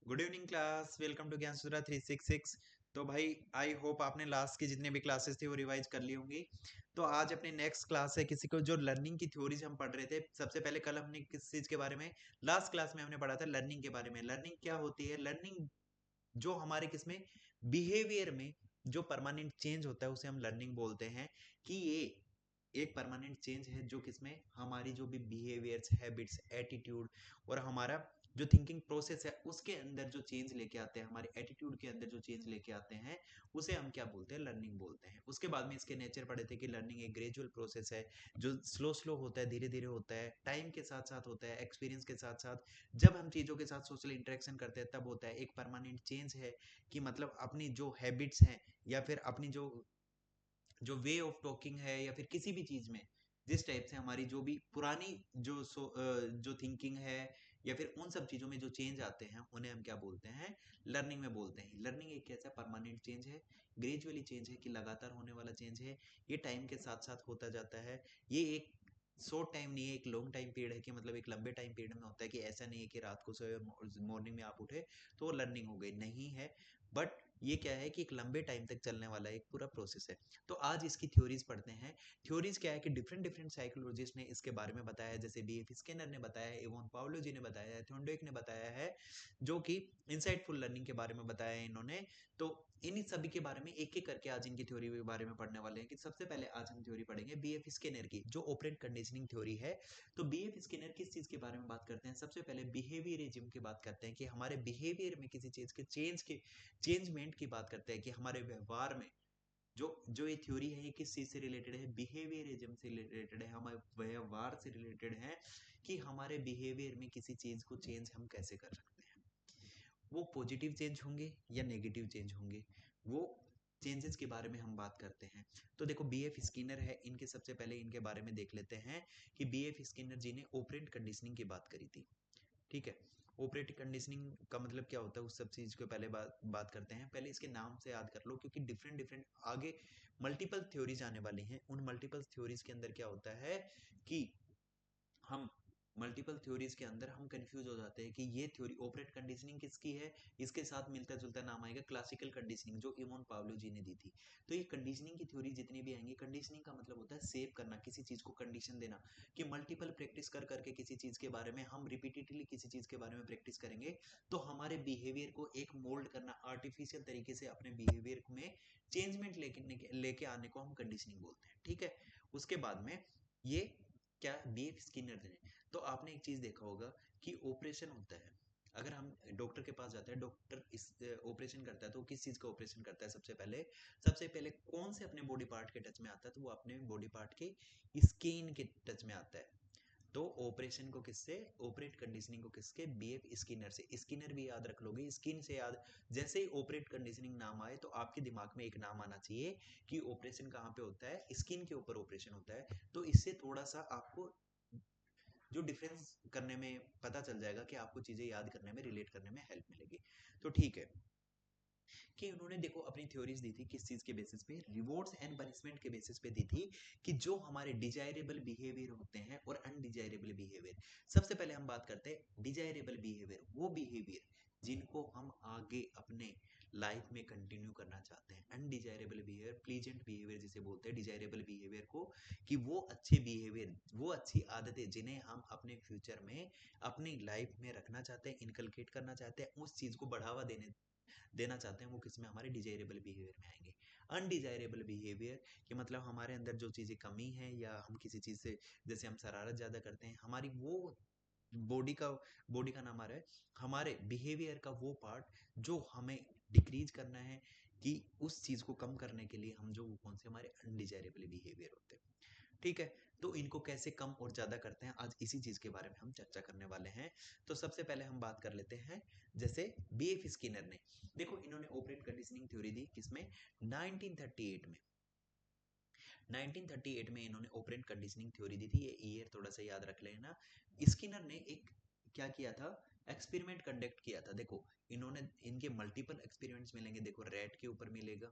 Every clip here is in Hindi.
Good evening class, welcome to Gyan Sutra 366। तो भाई आई होप आपने लास्ट की जितने भी क्लासेस थी वो रिवाइज कर ली होंगी। तो आज अपनी नेक्स्ट क्लास है किसी को जो लर्निंग की थ्योरीज हम पढ़ रहे थे। सबसे पहले कल हमने किस चीज के बारे में, लास्ट क्लास में हमने पढ़ा था लर्निंग के बारे में। लर्निंग क्या होती है? लर्निंग जो हमारे किसमें, बिहेवियर में जो परमानेंट चेंज होता है उसे हम लर्निंग बोलते हैं। कि ये एक परमानेंट चेंज है जो किसमें, हमारी जो भी बिहेवियर्स, हैबिट्स, एटीट्यूड और हमारा जो थिंकिंग प्रोसेस है उसके अंदर जो चेंज लेके आते हैं, हमारे एटीट्यूड के अंदर जो चेंज लेके आते हैं, उसे हम क्या बोलते हैं? लर्निंग बोलते हैं। उसके बाद में इसके नेचर पढ़े थे कि लर्निंग एक ग्रेजुअल प्रोसेस है जो स्लो स्लो होता है, धीरे धीरे होता है, टाइम के साथ साथ होता है, एक्सपीरियंस के साथ साथ जब हम चीज़ों के साथ सोशल इंटरेक्शन करते हैं तब होता है। एक परमानेंट चेंज है कि मतलब अपनी जो हैबिट्स हैं या फिर अपनी जो जो वे ऑफ टॉकिंग है या फिर किसी भी चीज में जिस टाइप से हमारी जो भी पुरानी जो थिंकिंग है या फिर उन सब चीजों में जो चेंज आते हैं उन्हें हम क्या बोलते हैं? लर्निंग में बोलते हैं। लर्निंग एक कैसा परमानेंट चेंज है, ग्रेजुअली चेंज है कि लगातार होने वाला चेंज है। ये टाइम के साथ साथ होता जाता है। ये एक शॉर्ट टाइम नहीं है, एक लॉन्ग टाइम पीरियड है कि मतलब एक लंबे टाइम पीरियड में होता है। कि ऐसा नहीं है कि रात को सोए मॉर्निंग में आप उठे तो वो लर्निंग हो गई, नहीं है। बट ये क्या है कि एक लंबे टाइम तक चलने वाला एक पूरा प्रोसेस है। तो आज इसकी थ्योरीज पढ़ते हैं। थ्योरीज क्या है कि डिफरेंट डिफरेंट साइकोलॉजिस्ट ने इसके बारे में बताया है। जैसे बीएफ स्किनर ने बताया है, इवोन पावलो जी ने बताया है, थॉर्नडाइक ने बताया है, जो कि इनसाइटफुल लर्निंग के बारे में बताया है इन्होंने। तो इन सभी के बारे में एक एक करके आज इनकी थ्योरी के बारे में पढ़ने वाले हैं। कि सबसे पहले आज हम थ्योरी पढ़ेंगे बीएफ स्किनर की, जो ऑपरेंट कंडीशनिंग थ्योरी है। तो बीएफ स्किनर किस चीज के बारे में बात करते हैं? सबसे पहले बिहेवियरिज्म की बात करते हैं कि हमारे बिहेवियर में किसी चीज के चेंजमेंट की बात करते हैं। कि हमारे व्यवहार में जो जो ये थ्योरी है ये किस चीज से रिलेटेड है? बिहेवियरिज्म से रिलेटेड है, हमारे व्यवहार से रिलेटेड है। कि हमारे बिहेवियर में किसी चीज को चेंज हम कैसे कर सकते हैं। वो पॉजिटिव चेंज होंगे या नेगेटिव चेंज होंगे, वो चेंजेस के बारे में हम बात करते हैं। तो देखो बीएफ स्किनर है, इनके सबसे पहले इनके बारे में देख लेते हैं। कि बीएफ स्किनर जी ने ऑपरेंट कंडीशनिंग की बात करी थी। ठीक है। ऑपरेटिव कंडीशनिंग का मतलब क्या होता है उस सब चीज को पहले बात करते हैं। पहले इसके नाम से याद कर लो, क्योंकि डिफरेंट डिफरेंट आगे मल्टीपल थ्योरीज आने वाली हैं। उन मल्टीपल थ्योरीज के अंदर क्या होता है कि हम मल्टीपल थ्योरीज के अंदर हम कंफ्यूज हो जाते हैं कि ये थ्योरी ऑपरेट कंडीशनिंग किसकी है। इसके साथ मिलता जुलता नाम आएगा क्लासिकल कंडीशनिंग, जो इमोन पावलो जी ने दी थी। तो ये कंडीशनिंग की थ्योरी जितनी भी आएंगी, कंडीशनिंग का मतलब होता है सेव करना, किसी चीज को कंडीशन देना। कि मल्टीपल प्रैक्टिस कर करके किसी चीज के बारे में हम रिपीटेडली किसी चीज के बारे में प्रैक्टिस करेंगे तो हमारे बिहेवियर को एक मोल्ड करना, आर्टिफिशियल तरीके से अपने बिहेवियर में चेंजमेंट लेके आने को हम कंडीशनिंग बोलते हैं। ठीक है। उसके बाद में ये क्या, बीएफ स्किनर ने, तो आपने एक चीज देखा होगा कि ऑपरेशन होता है। अगर हम डॉक्टर के पास जाते हैं, डॉक्टर इस ऑपरेशन करता है तो किस चीज का ऑपरेशन करता है? सबसे पहले कौन से अपने बॉडी पार्ट के टच में आता है? तो वो अपने बॉडी पार्ट के स्किन के टच में आता है। तो ऑपरेशन को किससे, ऑपरेट कंडीशनिंग को किसके, बीएफ स्किनर से। स्किनर भी याद रख लोगे, स्किन से याद। जैसे ही ऑपरेट कंडीशनिंग नाम आए तो आपके दिमाग में एक नाम आना चाहिए कि ऑपरेशन कहाँ पे होता है, स्किन के ऊपर ऑपरेशन होता है। तो इससे थोड़ा सा आपको जो डिफरेंस करने में पता चल जाएगा कि आपको चीजें याद करने में, रिलेट करने में हेल्प मिलेगी। तो ठीक है। कि उन्होंने देखो अपनी थ्योरीज दी थी किस चीज के बेसिस पे, रिवॉर्ड्स एंड पनिशमेंट के बेसिस पे दी थी। कि जो हमारे डिजायरेबल बिहेवियर होते हैं और अनडिजायरेबल बिहेवियर। सबसे पहले हम बात करते हैं डिजायरेबल बिहेवियर, वो बिहेवियर जिनको हम आगे अपने लाइफ में कंटिन्यू करना चाहते हैं। अनडिजायरेबल बिहेवियर, प्लीजेंट बिहेवियर जिसे बोलते हैं डिजायरेबल बिहेवियर को। कि वो अच्छे बिहेवियर, वो अच्छी आदतें जिन्हें हम अपने फ्यूचर में अपनी लाइफ में रखना चाहते हैं, इनकलकेट करना चाहते हैं, उस चीज को बढ़ावा देने देना चाहते हैं, वो किसमें, हमारे डिजायरेबल बिहेवियर में आएंगे। अनडिजायरेबल बिहेवियर कि मतलब हमारे अंदर जो चीजें कमी है या हम किसी चीज से, जैसे हम शरारत ज्यादा करते हैं, हमारी वो बॉडी का बॉडी का नाम आ रहा है, हमारे बिहेवियर का वो पार्ट जो हमें डिक्रीज करना है। कि उस चीज को कम करने के लिए हम जो कौन से हमारे अनडिजायरेबल बिहेवियर होते हैं। ठीक है। तो इनको कैसे कम और ज्यादा करते हैं, आज इसी चीज के बारे में हम चर्चा करने वाले हैं। तो सबसे पहले हम बात कर लेते हैं। जैसे बीएफ स्किनर ने, देखो इन्होंने ऑपरेट कंडीशनिंग थ्योरी दी किसमें, 1938 में। 1938 में इन्होंने ऑपरेंट कंडीशनिंग थ्योरी दी थी। ये ईयर थोड़ा सा याद रख लेना। स्किनर ने एक क्या किया था, एक्सपेरिमेंट कंडक्ट किया था। देखो इन्होंने, इनके मल्टीपल एक्सपेरिमेंट्स मिलेंगे। देखो रैट के ऊपर मिलेगा,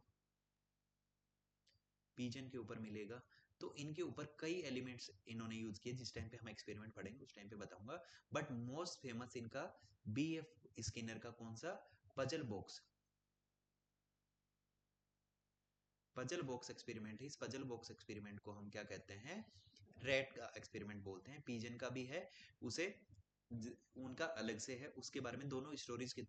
पीजन के ऊपर मिलेगा। तो इनके ऊपर कई एलिमेंट्स इन्होंने यूज किए। जिस टाइम पे हम एक्सपेरिमेंट पढ़ेंगे उस टाइम पे बताऊंगा। बट मोस्ट फेमस इनका बीएफ स्किनर का कौन सा पजल बॉक्स एक्सपेरिमेंट है। इस पजल बॉक्स एक्सपेरिमेंट को हम क्या कहते हैं, रैट का एक्सपेरिमेंट बोलते हैं। पिजन का भी है, उसे उनका अलग से है, उसके बारे में दोनों स्टोरीज के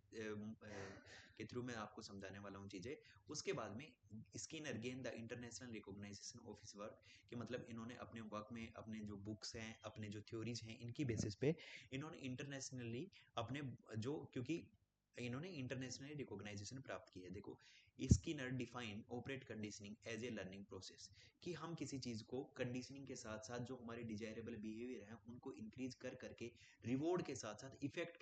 थ्रू मैं आपको समझाने वाला हूँ चीजें। उसके बाद में Skinner gain the international recognition of his work, कि मतलब इन्होंने अपने वर्क में अपने जो बुक्स हैं, अपने जो थ्योरीज हैं, इनकी बेसिस पे इन्होंने इंटरनेशनली अपने जो, क्योंकि इन्होंने इंटरनेशनली रिकॉग्नाइजेशन प्राप्त की है। देखो, Skinner define operate conditioning as a learning process, कि हम किसी चीज को कंडीशनिंग के साथ साथ जो हमारे डिजायरेबल बिहेवियर है उनको इंक्रीज कर करके, रिवॉर्ड के साथ साथ, इफेक्ट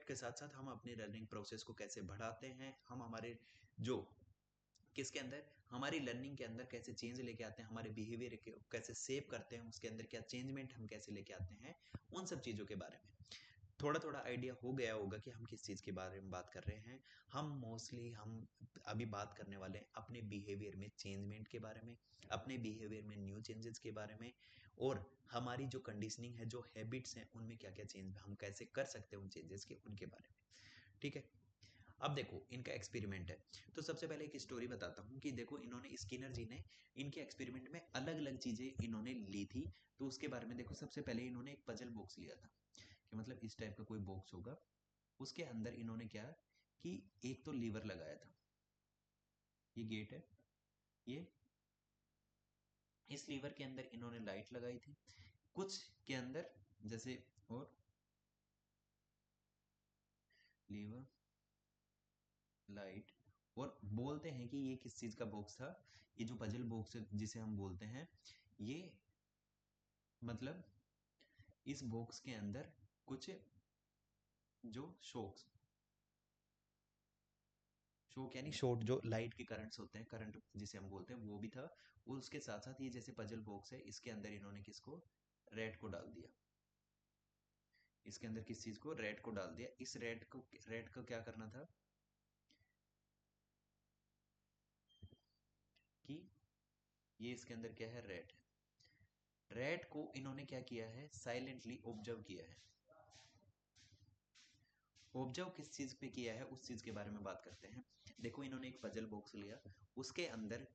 के साथ साथ हम अपने लर्निंग प्रोसेस को कैसे बढ़ाते हैं, हम हमारे जो किसके अंदर, हमारी लर्निंग के अंदर कैसे चेंज लेके आते हैं, हमारे बिहेवियर को कैसे सेव करते हैं, उसके अंदर क्या चेंजमेंट हम कैसे लेके आते हैं, उन सब चीज़ों के बारे में थोड़ा थोड़ा आइडिया हो गया होगा कि हम किस चीज़ के बारे में बात कर रहे हैं। हम अभी बात करने वाले हैं अपने बिहेवियर में चेंजमेंट के बारे में, अपने बिहेवियर में न्यू चेंजेस के बारे में, और हमारी जो कंडीशनिंग है, जो हैबिट्स हैं, उनमें क्या क्या चेंज हम कैसे कर सकते हैं उन चेंजेस के, उनके बारे में। ठीक है, अब देखो इनका एक्सपेरिमेंट है। तो सबसे पहले एक स्टोरी बताता हूँ कि देखो, इन्होंने स्किनर जी ने इनके एक्सपेरिमेंट में अलग अलग चीजें इन्होंने ली थी। तो उसके बारे में देखो, सबसे पहले इन्होंने एक पजल बॉक्स लिया था, कि मतलब इस टाइप का कोई बॉक्स होगा, उसके अंदर इन्होंने क्या कि एक तो लीवर लगाया था, ये गेट है, ये इस लीवर के अंदर इन्होंने लाइट लगाई थी, कुछ के अंदर जैसे, और लीवर, लाइट, और बोलते हैं कि ये किस चीज का बॉक्स था, ये जो पजल बॉक्स जिसे हम बोलते हैं, ये मतलब इस बॉक्स के अंदर कुछ जो शोक यानी शॉर्ट, जो लाइट के करंट्स होते हैं, करंट जिसे हम बोलते हैं, वो भी था। और उसके साथ साथ ये जैसे पजल बॉक्स है, इसके अंदर इन्होंने किसको, रेड को डाल दिया, इसके अंदर किस चीज को, रेड को डाल दिया। इस रेड को क्या करना था कि ये इसके अंदर क्या है, रेड है। रेड को इन्होंने क्या किया है, साइलेंटली ऑब्जर्व किया है। ऑब्जर्व किस चीज पे किया है, उस चीज के बारे में बात करते हैं। देखो, इन्होंने एक पजल बॉक्स लिया, उसके अंदर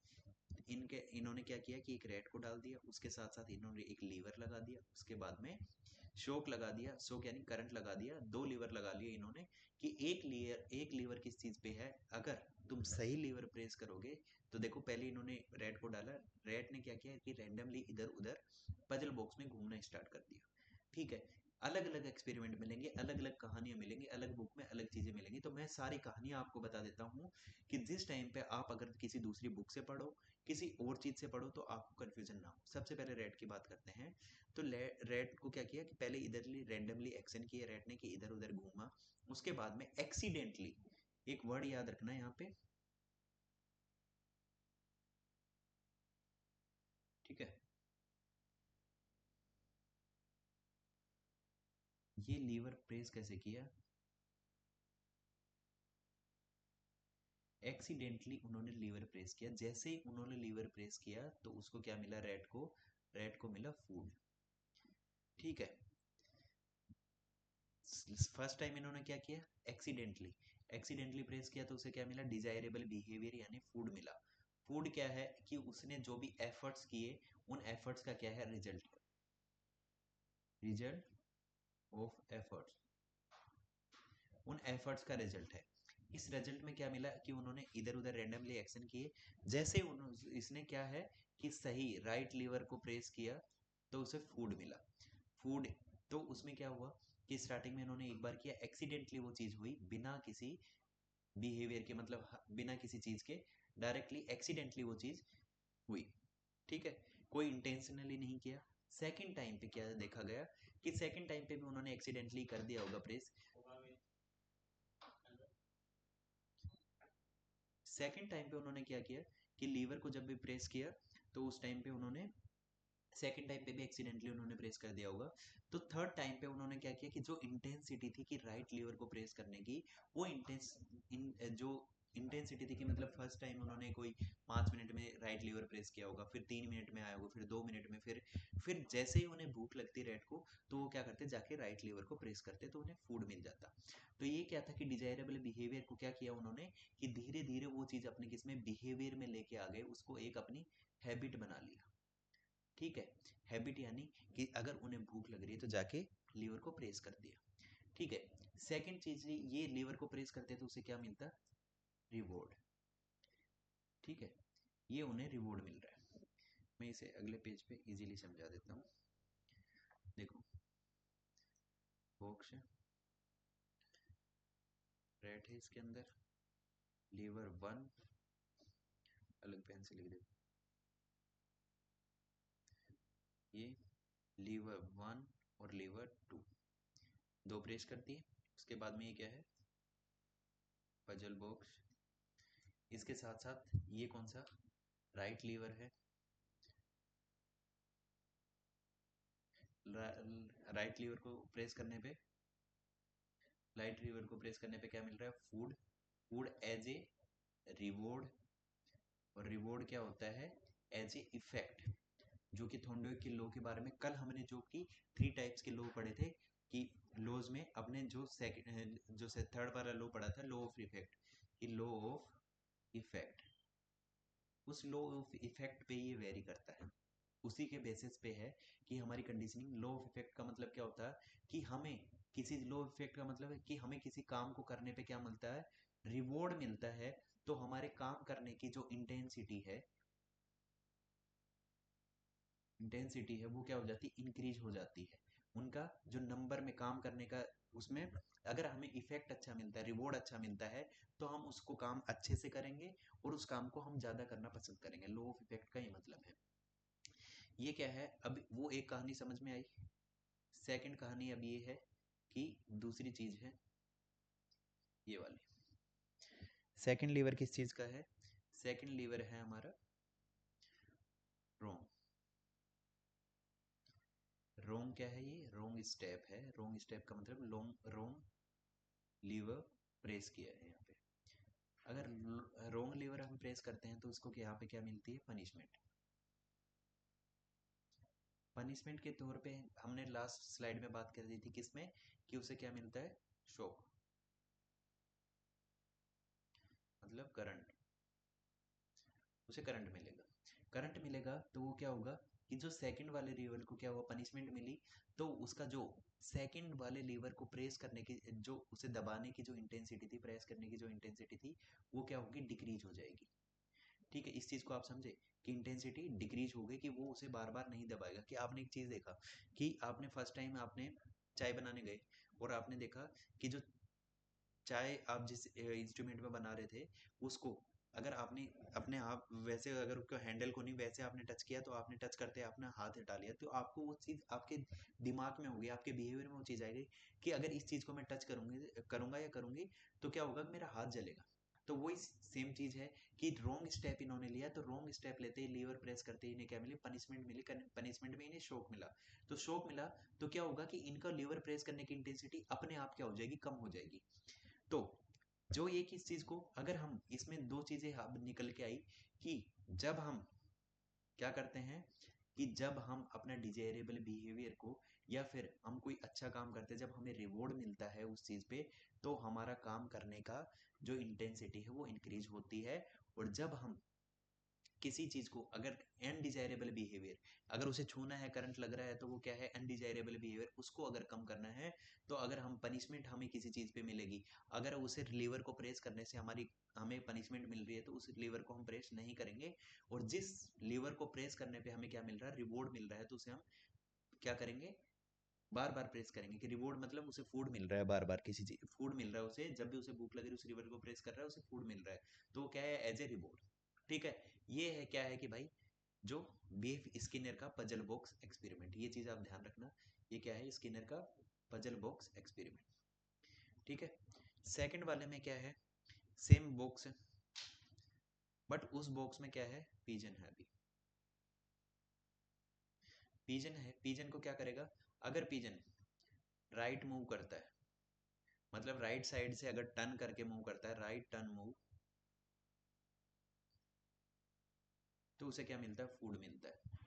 इन्होंने क्या किया कि एक रेड को डाल दिया, उसके साथ साथ इन्होंने एक लीवर लगा दिया, उसके बाद में शोक लगा दिया, शोक यानी करंट लगा दिया, दो लीवर लगा लिए इन्होंने, कि एक लीवर किस चीज पे है, अगर तुम सही लीवर प्रेस करोगे। तो देखो, पहले इन्होंने रेड को डाला, रेड ने क्या किया कि रैंडमली इधर उधर पजल बॉक्स में घूमना स्टार्ट कर दिया। ठीक है, अलग अलग एक्सपेरिमेंट मिलेंगे, अलग अलग कहानियां मिलेंगी, अलग बुक में अलग चीजें मिलेंगी, तो मैं सारी कहानियां आपको बता देता हूँ, कि जिस टाइम पे आप अगर किसी दूसरी बुक से पढ़ो, किसी और चीज से पढ़ो, तो आपको कंफ्यूजन ना हो। सबसे पहले रेड की बात करते हैं। तो रेड को क्या किया कि पहले इधर रैंडमली एक्शन किया रेड ने, कि इधर उधर घूमा, उसके बाद में एक्सीडेंटली, एक वर्ड याद रखना है यहाँ पे, ठीक है, ये लीवर प्रेस कैसे किया, एक्सीडेंटली उन्होंने लीवर प्रेस किया। जैसे ही उन्होंने लीवर प्रेस किया, तो उसको क्या मिला, रेड को मिला फूड। ठीक है, फर्स्ट टाइम इन्होंने क्या किया, एक्सीडेंटली प्रेस किया, तो उसे क्या मिला, डिजायरेबल बिहेवियर यानी फूड मिला। फूड क्या है कि उसने जो भी एफर्ट्स किए, उन एफर्ट्स का क्या है, रिजल्ट ऑफ एफर्ट्स, उन एफर्ट्स का रिजल्ट है। इस रिजल्ट में क्या मिला कि उन्होंने इधर उधर रैंडमली एक्शन किए, जैसे इसने क्या है कि सही राइट लीवर को प्रेस किया, तो उसे फूड मिला। फूड, तो उसमें क्या हुआ कि स्टार्टिंग में इन्होंने एक बार किया, एक्सीडेंटली वो चीज हुई, बिना किसी बिहेवियर के, मतलब बिना किसी चीज के, डायरेक्टली एक्सीडेंटली वो चीज हुई। ठीक है, कोई इंटेंशनली नहीं किया। सेकंड टाइम पे क्या देखा गया कि सेकंड टाइम पे भी उन्होंने एक्सीडेंटली कर दिया होगा प्रेस। सेकंड टाइम पे उन्होंने क्या किया कि लीवर को जब भी प्रेस किया, तो उस टाइम पे उन्होंने सेकंड टाइम पे भी एक्सीडेंटली उन्होंने प्रेस कर दिया होगा। तो थर्ड टाइम पे उन्होंने क्या किया कि जो इंटेंसिटी थी कि राइट लीवर को प्रेस करने की, वो इंटेंस जो इंटेंसिटी थी कि मतलब फर्स्ट टाइम उन्होंने कोई 5 मिनट में राइट लीवर प्रेस किया होगा, फिर 3 मिनट में आया होगा, फिर 2 मिनट में, फिर जैसे ही उन्हें भूख लगती रेट को, तो वो क्या करते, जाके राइट लीवर को प्रेस करते, तो उन्हें फूड मिल जाता। तो ये क्या था कि डिजायरेबल बिहेवियर को क्या किया उन्होंने कि धीरे धीरे वो चीज अपने किसमें बिहेवियर में लेके आ गए, उसको एक अपनी हैबिट बना लिया। ठीक है, हैबिट यानी कि अगर उन्हें भूख लग रही है तो जाके लीवर को प्रेस कर दिया। ठीक है, सेकंड चीज, ये लीवर को प्रेस करते तो उसे क्या मिलता, रिवॉर्ड। ठीक है, ये उन्हें रिवॉर्ड मिल रहा है। मैं इसे अगले पेज पे इजीली समझा देता हूँ। देखो, बॉक्स रेट है, इसके अंदर लीवर 1, अलग पेन से लिख दे, ये लीवर 1 और लीवर 2, दो प्रेस करती है। उसके बाद में ये क्या है, पजल बॉक्स। इसके साथ साथ ये कौन सा, राइट लीवर है। राइट लीवर को प्रेस करने पे, राइट लीवर को प्रेस करने पे क्या मिल रहा है, food. Food as a reward, और रिवॉर्ड क्या होता है, एज ए इफेक्ट। जो कि थॉर्नडाइक के लॉ के बारे में कल हमने जो कि 3 टाइप्स के लॉ पढ़े थे, कि लॉज में अपने जो सेकंड जो से थर्ड वाला लॉ पढ़ा था, लॉ ऑफ इफेक्ट, कि लॉ ऑफ इफेक्ट, उस लॉ ऑफ इफेक्ट पे ये वेरी करता है। उसी के बेसिस पे है कि हमारी कंडीशनिंग। लॉ ऑफ इफेक्ट का मतलब क्या होता है कि हमें किसी, लॉ ऑफ इफेक्ट का मतलब है कि हमें किसी काम को करने पे क्या मिलता है, रिवॉर्ड मिलता है। तो हमारे काम करने की जो इंटेंसिटी है वो क्या हो जाती है, इंक्रीज हो जाती है। उनका जो नंबर में काम करने का, उसमें अगर हमें इफेक्ट अच्छा मिलता है, रिवॉर्ड अच्छा मिलता है, तो हम उसको काम अच्छे से करेंगे और उस काम को हम ज्यादा करना पसंद करेंगे। लॉ ऑफ इफेक्ट का ये मतलब है। ये क्या है, अब वो एक कहानी समझ में आई। सेकंड कहानी अब ये है कि दूसरी चीज है ये वाली। सेकंड लीवर किस चीज का है, सेकंड लीवर है हमारा रोंग। रोंग क्या है, ये रोंग स्टेप है। रोंग स्टेप का मतलब रोंग, रोंग लीवर प्रेस किया है यहाँ पे। अगर रोंग लीवर हम प्रेस करते हैं तो उसको यहाँ पे क्या मिलती है, पनिशमेंट। पनिशमेंट के तौर पे हमने लास्ट स्लाइड में बात कर दी थी किसमें, कि उसे क्या मिलता है, शॉक, मतलब करंट। उसे करंट मिलेगा। करंट मिलेगा तो वो क्या होगा कि जो सेकंड वाले लीवर को क्या हुआ, पनिशमेंट मिली, तो उसका जो सेकंड वाले लीवर को प्रेस करने की, जो उसे दबाने की जो इंटेंसिटी थी, प्रेस करने की जो इंटेंसिटी थी, वो क्या होगी, डिक्रीज हो जाएगी। ठीक है, इस चीज को आप समझे कि इंटेंसिटी डिक्रीज हो गई, कि वो उसे बार बार नहीं दबाएगा। कि आपने एक चीज देखा कि आपने फर्स्ट टाइम आपने चाय बनाने गए, और आपने देखा कि जो चाय आप जिस इंस्ट्रूमेंट में बना रहे थे, उसको अगर आपने अपने आप वैसे, अगर उसको हैंडल को नहीं वैसे आपने टच किया, तो आपने टच करते आपने हाथ हटा लिया, तो आपको वो चीज़ आपके दिमाग में होगी, आपके बिहेवियर में वो चीज़ आएगी कि अगर इस चीज़ को मैं टच करूंगी, करूंगा या करूंगी, तो क्या होगा, मेरा हाथ जलेगा। तो वही सेम चीज है कि रॉन्ग स्टेप इन्होंने लिया, तो रॉन्ग स्टेप लेते ही, लीवर प्रेस करते ही इन्हें क्या मिली, पनिशमेंट मिली। पनिशमेंट में इन्हें शॉक मिला। तो शॉक मिला तो क्या होगा कि इनका लीवर प्रेस करने की इंटेंसिटी अपने आप क्या हो जाएगी, कम हो जाएगी। तो जो एक इस चीज को, अगर हम इसमें दो चीजें निकल के आई, कि जब हम क्या करते हैं, कि जब हम अपना डिजायरेबल बिहेवियर को, या फिर हम कोई अच्छा काम करते हैं, जब हमें रिवॉर्ड मिलता है उस चीज पे, तो हमारा काम करने का जो इंटेंसिटी है वो इंक्रीज होती है। और जब हम किसी चीज को, अगर अनडिजायरेबल बिहेवियर, अगर उसे छूना है, करंट लग रहा है, तो वो क्या है, अनडिजायरेबल बिहेवियर, उसको अगर कम करना है, तो अगर हम पनिशमेंट हमें किसी चीज पे मिलेगी, अगर उसे लीवर को प्रेस करने से हमारी, हमें पनिशमेंट मिल रही है, तो उस लीवर को हम प्रेस नहीं करेंगे। और जिस लीवर को प्रेस करने पे हमें क्या मिल रहा है, रिवॉर्ड मिल रहा है, तो उसे हम क्या करेंगे, बार बार प्रेस करेंगे। कि रिवॉर्ड मतलब उसे फूड मिल रहा है, बार बार किसी चीज फूड मिल रहा है उसे, जब भी उसे भूख लग रही है उस रिवर को प्रेस कर रहा है, उसे फूड मिल रहा है, तो वो क्या है, एज ए रिवॉर्ड। ठीक है, ये है क्या है कि भाई, जो बीएफ स्किनर का पजल बॉक्स एक्सपेरिमेंट, ये चीज आप ध्यान रखना। ये क्या है, स्किनर का पजल बॉक्स एक्सपेरिमेंट। ठीक है, सेकंड वाले में क्या है, सेम बॉक्स है, बट उस बॉक्स में क्या है, पिजन है। अभी पिजन है, पिजन को क्या करेगा, अगर पिजन राइट मूव करता है, मतलब राइट साइड से अगर टर्न करके मूव करता है, राइट टर्न मूव, तो उसे क्या मिलता है, फूड मिलता है।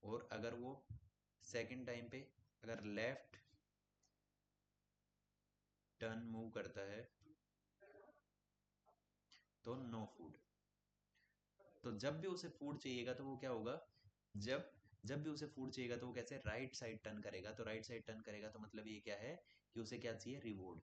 और अगर वो सेकंड टाइम पे अगर लेफ्ट टर्न मूव करता है तो नो फूड। तो जब भी उसे फूड चाहिएगा तो वो क्या होगा, जब जब भी उसे फूड चाहिएगा तो वो कैसे राइट साइड टर्न करेगा। तो राइट साइड टर्न करेगा तो मतलब ये क्या है कि उसे क्या चाहिए, रिवॉर्ड।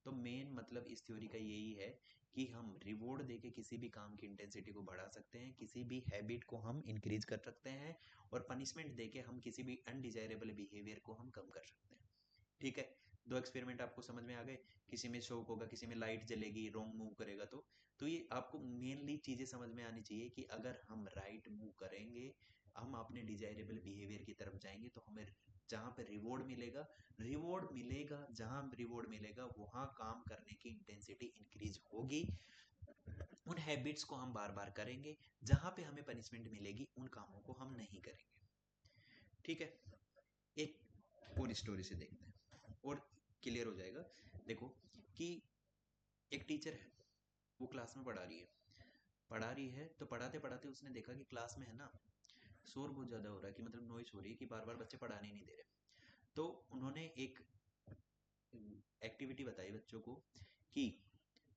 तो मेन मतलब इस थ्योरी का यही है कि हम रिवॉर्ड देके किसी भी काम की इंटेंसिटी को बढ़ा सकते हैं, किसी भी हैबिट को हम इंक्रीज कर सकते हैं, और पनिशमेंट देके हम किसी भी अनडिजायरेबल बिहेवियर को हम कम कर सकते हैं। ठीक है, दो एक्सपेरिमेंट आपको समझ में आ गए। किसी में शौक होगा, किसी में लाइट जलेगी, रॉन्ग मूव करेगा। तो ये आपको मेनली चीजें समझ में आनी चाहिए कि अगर हम राइट मूव करेंगे, हम अपने डिजायरेबल बिहेवियर की तरफ जाएंगे, तो हमें जहाँ पे रिवॉर्ड मिलेगा, जहाँ रिवॉर्ड मिलेगा वहाँ काम करने की इंटेंसिटी इंक्रीज होगी। उन हैबिट्स को हम बार बार करेंगे। जहाँ पे हमें पनिशमेंट मिलेगी उन कामों को हम नहीं करेंगे। ठीक है, एक और स्टोरी से देखते हैं और क्लियर हो जाएगा। देखो कि एक टीचर है, वो क्लास में पढ़ा रही है तो पढ़ाते पढ़ाते उसने देखा कि क्लास में है ना शोर बहुत ज़्यादा हो रहा है, कि मतलब नॉइस हो रही है, कि बार बार बच्चे पढ़ाने नहीं दे रहे। तो उन्होंने एक एक्टिविटी बताई बच्चों को कि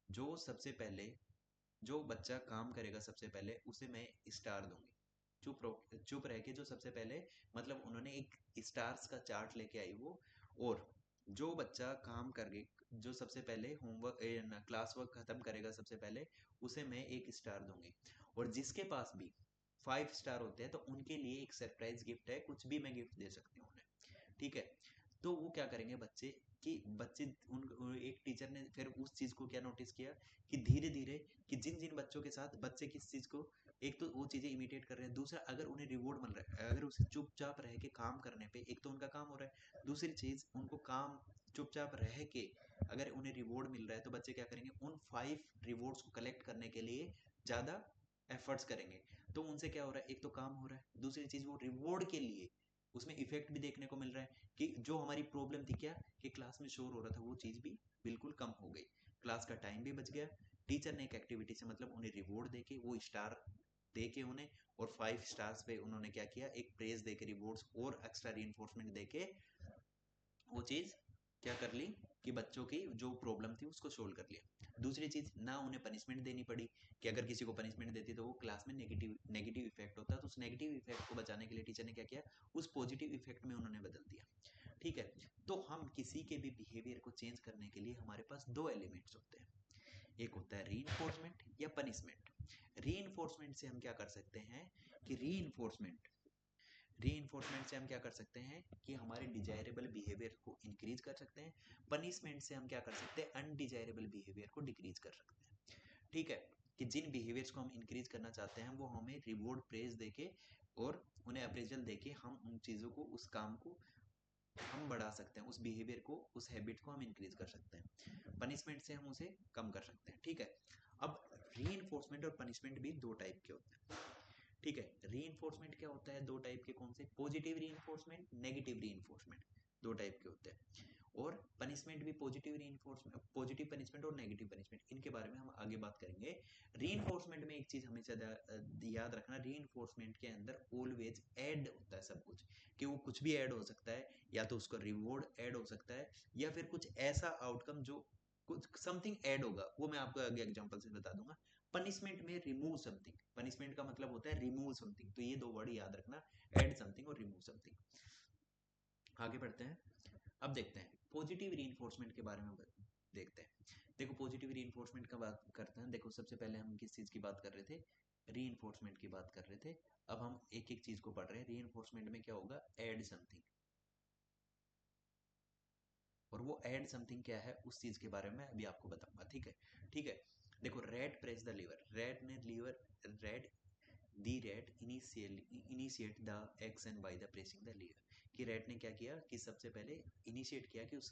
जो सबसे पहले जो बच्चा काम करेगा सबसे पहले उसे मैं स्टार दूंगी। चुप रह के जो सबसे पहले, मतलब उन्होंने एक स्टार्स का चार्ट लेके आई वो। और जो बच्चा काम करके जो सबसे पहले होमवर्क क्लास वर्क खत्म करेगा सबसे पहले, उसे मैं एक स्टार दूंगी। और जिसके पास भी 5 स्टार होते हैं तो उनके लिए एक सरप्राइज गिफ्ट है, कुछ भी मैं गिफ्ट दे सकती हूँ उन्हें। ठीक है, तो वो क्या करेंगे बच्चे, कि बच्चे एक टीचर ने फिर उस चीज को क्या नोटिस किया कि धीरे धीरे कि जिन जिन बच्चों के साथ बच्चे किस चीज को, एक तो वो चीजें इमिटेट कर रहे हैं, दूसरा अगर उन्हें रिवॉर्ड मिल रहा है, अगर उसे चुपचाप रह के काम करने पे एक तो उनका काम हो रहा है, दूसरी चीज उनको काम चुपचाप रह के अगर उन्हें रिवॉर्ड मिल रहा है तो बच्चे क्या करेंगे, उन 5 रिवॉर्ड्स को कलेक्ट करने के लिए ज्यादा एफर्ट्स करेंगे। तो उनसे क्या हो रहा है, एक तो काम हो रहा है, दूसरी चीज वो रिवॉर्ड के लिए उसमें इफेक्ट भी देखने को मिल रहा है कि जो हमारी प्रॉब्लम थी क्या, कि क्लास में शोर हो रहा था, वो चीज भी बिल्कुल कम हो गई, क्लास का टाइम भी बच गया। टीचर ने एक एक्टिविटी से मतलब उन्हें रिवॉर्ड देके वो स्टार देके उन्हें, और 5 स्टार्स पे उन्होंने क्या किया, एक प्रेज देके रिवॉर्ड्स और एक्स्ट्रा रीइंफोर्समेंट देके वो चीज क्या कर ली कि बच्चों की जो प्रॉब्लम थी उसको सोल्व कर लिया। दूसरी चीज ना उन्हें पनिशमेंट देनी पड़ी, कि अगर किसी को पनिशमेंट देती तो वो क्लास में नेगेटिव नेगेटिव इफेक्ट होता, तो उस नेगेटिव इफेक्ट को बचाने के लिए टीचर ने क्या किया, उस पॉजिटिव इफेक्ट में उन्होंने बदल दिया। ठीक है, तो हम किसी के भी बिहेवियर को चेंज करने के लिए हमारे पास दो एलिमेंट्स होते हैं, एक होता है रीइंफोर्समेंट या पनिशमेंट। रीइंफोर्समेंट से हम क्या कर सकते हैं कि रीइंफोर्समेंट से हम क्या कर सकते हैं कि हमारे डिजायरेबल बिहेवियर को इंक्रीज कर सकते हैं। पनिशमेंट से हम क्या कर सकते हैं, अनडिजायरेबल बिहेवियर को डिक्रीज कर सकते हैं। ठीक है, कि जिन बिहेवियर्स को हम इंक्रीज करना चाहते हैं वो हमें रिवॉर्ड प्रेज देके और उन्हें अप्रेजल देके हम उन चीज़ों को, उस काम को हम बढ़ा सकते हैं, उस बिहेवियर को, उस हैबिट को हम इंक्रीज कर सकते हैं। पनिशमेंट से हम उसे कम कर सकते हैं। ठीक है, अब रीइंफोर्समेंट और पनिशमेंट भी दो टाइप के होते हैं। ठीक है, रीइंफोर्समेंट क्या होता है, दो टाइप के, कौन से, पॉजिटिव रीइंफोर्समेंट, नेगेटिव रीइंफोर्समेंट, दो टाइप के होते हैं। और पनिशमेंट भी पॉजिटिव रीइंफोर्समेंट, पॉजिटिव पनिशमेंट और नेगेटिव पनिशमेंट, इनके बारे में हम आगे बात करेंगे। रीइंफोर्समेंट में एक चीज हमेशा याद रखना, रीइंफोर्समेंट के अंदर ऑलवेज ऐड होता है सब कुछ, कि वो कुछ भी ऐड हो सकता है, या तो उसका रिवॉर्ड ऐड हो सकता है, या फिर कुछ ऐसा आउटकम जो कुछ समथिंग ऐड होगा, वो मैं आपको आगे एग्जांपल से बता दूंगा। पनिशमेंट में रिमूव समथिंग, पनिशमेंट का मतलब होता है रिमूव समथिंग, तो ये दो वर्ड याद रखना, ऐड समथिंग और रिमूव समथिंग। आगे बढ़ते हैं, अब देखते हैं पॉजिटिव रीइंफोर्समेंट के बारे में देखते हैं। देखो पॉजिटिव रीइंफोर्समेंट का बात करते हैं। देखो सबसे पहले हम किस चीज की बात कर रहे थे, रीइंफोर्समेंट की बात कर रहे थे। अब हम एक एक चीज को पढ़ रहे हैं। रीइंफोर्समेंट में क्या होगा, ऐड समथिंग, और वो ऐड समथिंग क्या है उस चीज के बारे में अभी आपको बताऊंगा। ठीक है, ठीक है, देखो rat press the lever, rat the rat initiate the action by the pressing the lever, कि रेट ने क्या किया कि सबसे पहले इनिशिएट किया कि उस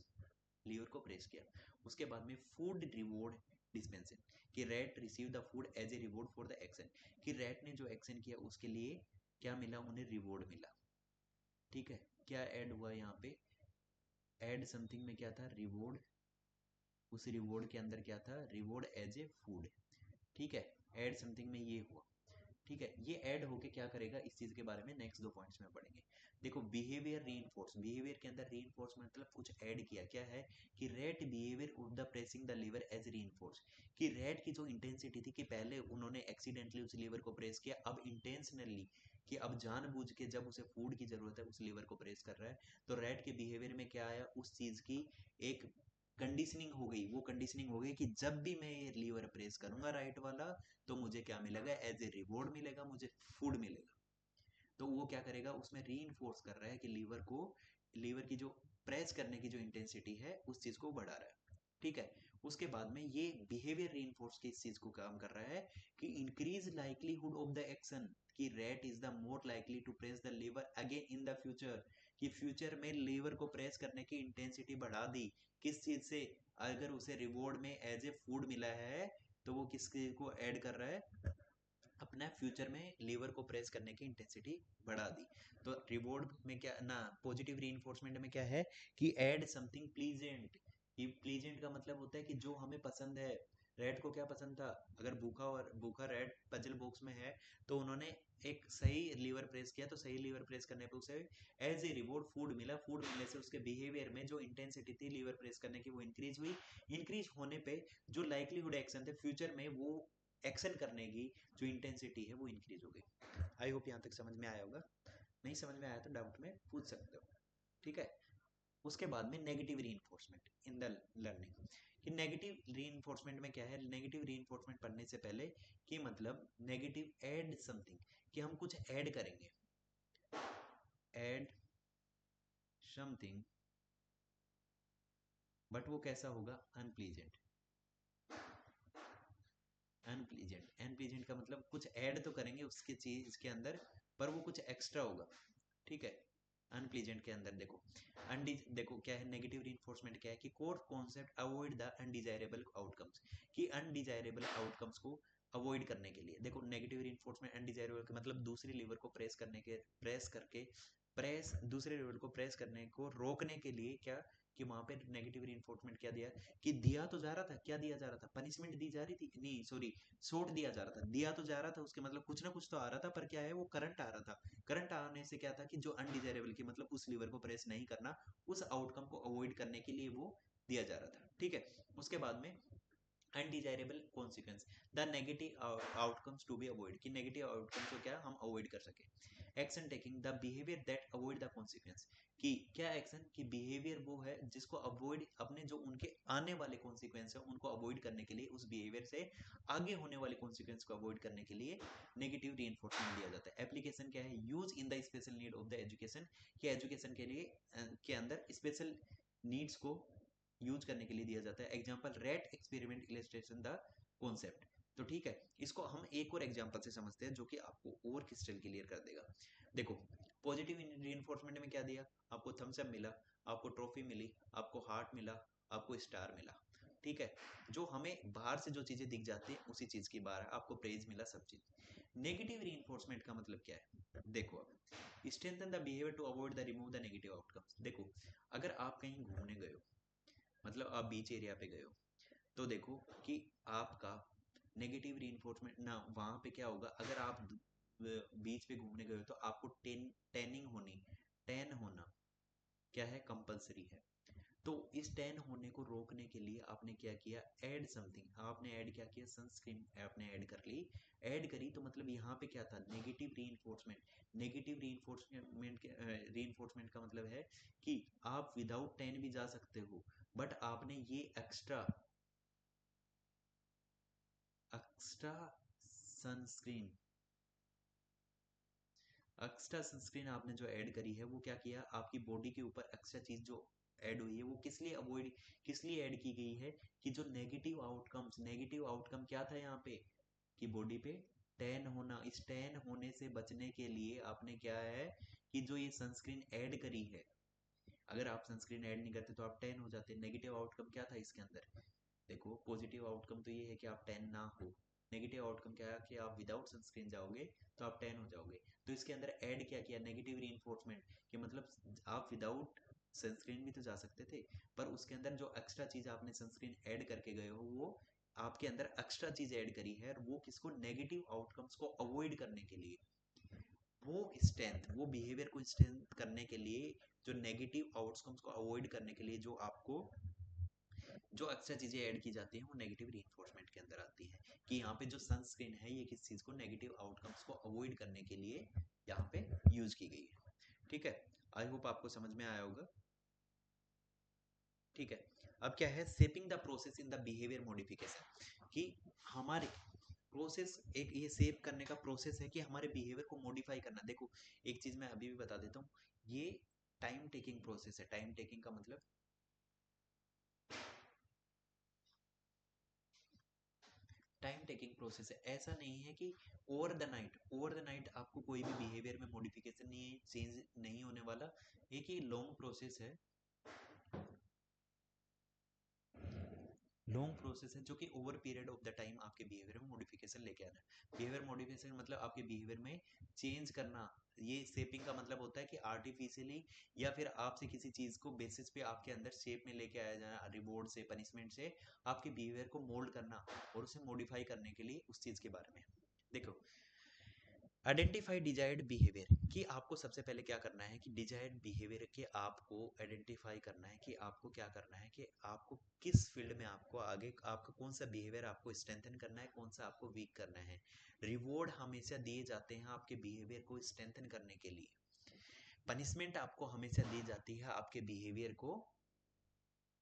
लीवर को प्रेस किया। उसके बाद में फूड रिवॉर्ड डिस्पेंसिंग, कि rat receive the food as a reward for the action, कि रेट ने जो एक्शन किया उसके लिए क्या मिला, उन्हें रिवॉर्ड मिला। ठीक है, क्या ऐड हुआ यहाँ पे, ऐड समथिंग में क्या था, रिवॉर्ड, उस रिवॉर्ड के अंदर क्या था, रिवॉर्ड एज ए फूड। ठीक है, ऐड समथिंग में ये हुआ। ठीक है, ये ऐड होके क्या करेगा इस चीज के बारे में नेक्स्ट 2 पॉइंट्स में पढ़ेंगे। देखो बिहेवियर रीइंफोर्स, बिहेवियर के अंदर रीइंफोर्स मतलब कुछ ऐड किया, क्या है कि rat behaviour of the pressing the lever as reinforce, कि रेट की जो इंटेंसिटी थी कि पहले उन्होंने एक्सीडेंटली उस लीवर को प्रेस किया, अब इंटेंशनली कि अब जानबूझ के जब उसे फूड की जरूरत है उस लीवर को प्रेस कर रहा है, तो रेट के बिहेवियर में क्या आया, उस चीज की एक कंडीशनिंग हो गई, वो कंडीशनिंग हो गई कि जब भी मैं ये लीवर प्रेस करूंगा राइट वाला, तो मुझे क्या मिलेगा, एज ए रिवॉर्ड मिलेगा, मुझे फूड मिलेगा। तो वो क्या करेगा, उसमें री कर रहा है कि लीवर को, लीवर की जो प्रेस करने की जो इंटेंसिटी है उस चीज को बढ़ा रहा है। ठीक है, उसके बाद में ये बिहेवियर रीइंफोर्स के इस चीज को काम कर रहा है कि increase likelihood of the action, कि rat is the more likely to press the lever again in the future, कि फ्यूचर में लीवर को प्रेस करने की इंटेंसिटी बढ़ा दी, किस चीज से, अगर उसे रिवॉर्ड में एज ए फूड मिला है तो वो किसके को ऐड कर रहा है, अपना फ्यूचर में लीवर को प्रेस करने की इंटेंसिटी बढ़ा दी। तो रिवॉर्ड में क्या ना, पॉजिटिव रीइंफोर्समेंट में क्या है कि ऐड समथिंग प्लीजेंट, ये प्लीजेंट का मतलब होता है कि जो हमें पसंद है। रेड को क्या पसंद था, अगर भूखा और भूखा रेड पजल बॉक्स में है तो उन्होंने एक सही लीवर प्रेस किया, तो सही लीवर प्रेस करने पे उसे एज ए रिवॉर्ड फूड मिला, फूड मिलने से उसके बिहेवियर में जो इंटेंसिटी थी लीवर प्रेस करने की वो इंक्रीज हुई, इंक्रीज होने पे जो लाइकलीहुड एक्शन थे फ्यूचर में वो एक्शन करने की जो इंटेंसिटी है वो इंक्रीज हो गई। आई होप यहाँ तक समझ में आया होगा, नहीं समझ में आया तो डाउट में पूछ सकते हो। ठीक है, उसके बाद में negative reinforcement in the learning, कि नेगेटिव रीइंफोर्समेंट में क्या है, नेगेटिव रीइंफोर्समेंट पढ़ने से पहले कि मतलब नेगेटिव ऐड समथिंग, कि हम कुछ ऐड करेंगे, ऐड समथिंग, बट वो कैसा होगा, अनप्लीजेंट। अनप्लीजेंट, अनप्लीजेंट का मतलब कुछ ऐड तो करेंगे उसके चीज के अंदर, पर वो कुछ एक्स्ट्रा होगा। ठीक है, अनप्लीजेंट के अंदर देखो, देखो क्या है नेगेटिव रीइंफोर्समेंट, क्या है कि core concept avoid the undesirable outcomes, कि अनडिजायरेबल आउटकम्स को अवॉइड करने के लिए, देखो नेगेटिव रीइंफोर्समेंट अनडिजायरेबल का मतलब दूसरी लीवर को प्रेस करने के, प्रेस करके, प्रेस दूसरे लीवर को प्रेस करने को रोकने के लिए क्या, कि वहां पे नेगेटिव रीइंफोर्समेंट क्या दिया, कि दिया तो जा रहा था, क्या दिया जा रहा था, पनिशमेंट दी जा रही थी, नहीं सॉरी, सोट दिया जा रहा था, दिया तो जा रहा था उसके मतलब कुछ ना कुछ तो आ रहा था, पर क्या है वो करंट आ रहा था, करंट आने से क्या था कि जो अनडिजायरेबल की मतलब उस लीवर को प्रेस नहीं करना, उस आउटकम को अवॉइड करने के लिए वो दिया जा रहा था। ठीक है, उसके बाद में undesirable consequence, the negative outcomes to be avoid, कि नेगेटिव आउटकम्स को क्या हम अवॉइड कर सके। Action taking the behaviour that avoid the consequence, कि क्या एक्शन की बिहेवियर वो है जिसको अवॉइड, अपने जो उनके आने वाले कॉन्सिक्वेंस है उनको अवॉइड करने के लिए, उस बिहेवियर से आगे होने वाले कॉन्सिक्वेंस को अवॉइड करने के लिए नेगेटिव रीइंफोर्समेंट दिया जाता है। एप्लीकेशन क्या है, use in the special need of the education, कि एजुकेशन के लिए के अंदर स्पेशल नीड्स को यूज करने के लिए दिया जाता है। Example rate experiment illustration the concept. तो ठीक है, इसको हम एक और एग्जाम्पल से समझते हैं जो कि आपको और क्रिस्टल क्लियर कर देगा। देखो पॉजिटिव रीइंफोर्समेंट में क्या दिया, आपको थम्स अप मिला, आपको ट्रॉफी मिली, आपको हार्ट मिला, आपको स्टार मिला। ठीक है, जो हमें बाहर से जो चीजें दिख जाती है उसी चीज की बाहर आपको प्रेज मिला, सब चीज। नेगेटिव रीइंफोर्समेंट का मतलब क्या है, देखो अब strengthen the behaviour to avoid the remove the negative outcomes. देखो अगर आप कहीं घूमने गए हो, मतलब आप बीच एरिया पे गए हो, तो देखो कि आपका नेगेटिव रीइंफोर्समेंट ना, वहां पे क्या होगा, अगर आप बीच पे घूमने गए हो तो आपको टैनिंग होनी, टैन होना क्या है, कंपलसरी है। तो इस टैन होने को रोकने के लिए आपने क्या किया, ऐड समथिंग, आपने ऐड क्या किया, सनस्क्रीन आपने ऐड कर ली, ऐड करी, तो मतलब यहाँ पे क्या था, नेगेटिव रीइंफोर्समेंट। नेगेटिव रीइंफोर्समेंट का मतलब है कि आप विदाउट टैन भी जा सकते हो, बट आपने ये extra extra sunscreen, extra sunscreen आपने जो ऐड करी है वो क्या किया, आपकी बॉडी के ऊपर एक्स्ट्रा चीज जो ऐड हुई है वो किस लिए अवॉइड, किस लिए ऐड की गई है, कि जो नेगेटिव आउटकम्स, नेगेटिव आउटकम क्या था यहाँ पे, कि बॉडी पे टैन होना, इस टैन होने से बचने के लिए आपने क्या है कि जो ये सनस्क्रीन ऐड करी है, अगर आप सनस्क्रीन ऐड नहीं करते तो आप टैन हो जाते। नेगेटिव आउटकम क्या था इसके अंदर, देखो पॉजिटिव आउटकम तो ये है कि आप टैन ना हो, नेगेटिव आउटकम क्या है कि आप विदाउट सनस्क्रीन जाओगे तो आप टैन हो जाओगे। तो इसके अंदर ऐड क्या किया, नेगेटिव रीइंफोर्समेंट, कि मतलब आप विदाउट सनस्क्रीन भी तो जा सकते थे, पर उसके अंदर जो एक्स्ट्रा चीज आपने सनस्क्रीन ऐड करके गए हो वो आपके अंदर एक्स्ट्रा चीज ऐड करी है, वो किसको, नेगेटिव आउटकम्स को अवॉइड करने के लिए, वो स्ट्रेंथ, वो बिहेवियर को स्ट्रेंथ करने के लिए, जो नेगेटिव आउटकम्स को अवॉइड करने के लिए जो आपको जो एक्स्ट्रा चीजें ऐड की जाती हैं वो नेगेटिव रीइंफोर्समेंट के अंदर आती है। कि यहाँ पे जो सनस्क्रीन है ये किस चीज को, नेगेटिव आउटकम्स को अवॉइड करने के लिए यहाँ पे यूज की गई है। ठीक है, आई होप आपको समझ में आया होगा। ठीक है, अब क्या है, shaping the process in the behaviour modification, कि हमारे प्रोसेस, एक ये शेप करने का प्रोसेस है कि हमारे बिहेवियर को मॉडिफाई करना। देखो एक चीज मैं अभी भी बता देता हूँ, ये टाइम टेकिंग प्रोसेस है। टाइम टेकिंग का मतलब, टाइम टेकिंग प्रोसेस है, ऐसा नहीं है कि ओवर द नाइट आपको कोई भी बिहेवियर में मॉडिफिकेशन नहीं, चेंज नहीं होने वाला। एक ये लॉन्ग प्रोसेस है जो कि over period of the time आपके बिहेवियर में मॉडिफिकेशन लेके आना है। बिहेवियर मॉडिफिकेशन मतलब आपके बिहेवियर में चेंज करना। ये शेपिंग का मतलब होता है कि आर्टिफिशियली या फिर आपसे किसी चीज को बेसिस पे आपके अंदर शेप में लेके आया जाना, रिवॉर्ड से, पनिशमेंट से आपके बिहेवियर को मोल्ड करना और उसे मॉडिफाई करने के लिए उस चीज के बारे में। देखो, आइडेंटिफाई डिजायर्ड बिहेवियर, कि आपको सबसे पहले क्या करना है कि डिजायर्ड बिहेवियर के आपको आइडेंटिफाई करना है, कि आपको क्या करना है, कि आपको किस फील्ड में आपको आगे, आपका कौन सा बिहेवियर आपको स्ट्रेंथन करना है, कौन सा आपको वीक करना है। रिवॉर्ड हमेशा दिए जाते हैं आपके बिहेवियर को स्ट्रेंथन करने के लिए, पनिशमेंट आपको हमेशा दी जाती है आपके बिहेवियर को